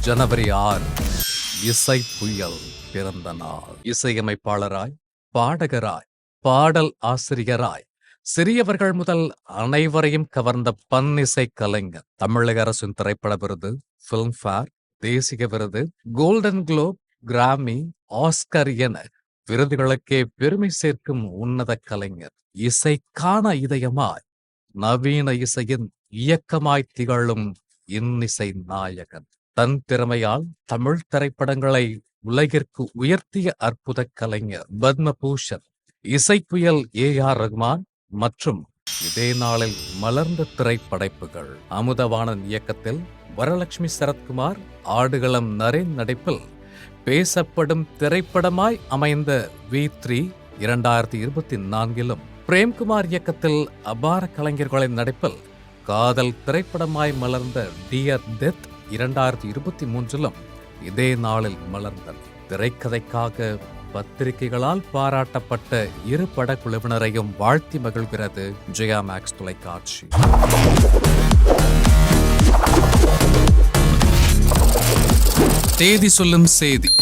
ஜனவரி 6 இசை புயல் பிறந்த நாள். இசையமைப்பாளராய், பாடகராய், பாடல் ஆசிரியராய், சிறியவர்கள் முதல் அனைவரையும் கவர்ந்த பன்னிசை கலைஞர். தமிழக அரசின் திரைப்பட விருது, பிலிம்பேர், தேசிய விருது, கோல்டன் குளோப், கிராமி, ஆஸ்கர் என விருதுகளுக்கே பெருமை சேர்க்கும் உன்னத கலைஞர். இசைக்கான இதயமாய், நவீன இசையின் இயக்கமாய் திகழும் இன்னிசை நாயகன். தன் திறமையால் தமிழ் திரைப்படங்களை உலகிற்கு உயர்த்திய அற்புத கலைஞர் பத்மபூஷன். இசைப்புயல் AR ரஹ்மான் மற்றும் இதே நாளில் மலர்ந்த திரைப்படைப்புகள். அமுதவாணன் இயக்கத்தில் வரலட்சுமி சரத்குமார், ஆடுகளம் நரேன் நடிப்பில் பேசப்படும் திரைப்படமாய் அமைந்த V3 2024 பிரேம்குமார் இயக்கத்தில் அபார கலைஞர்களின் நடிப்பில் காதல் திரைப்படமாய் மலர்ந்த டியர் டெத் 2023 இதே நாளில் மலர்ந்தது. திரைக்கதைக்காக பத்திரிகைகளால் பாராட்டப்பட்ட இரு படக்குழுவினரையும் வாழ்த்தி மகிழ்கிறது ஜெயா மேக்ஸ் தொலைக்காட்சி. தேதி சொல்லும் செய்தி.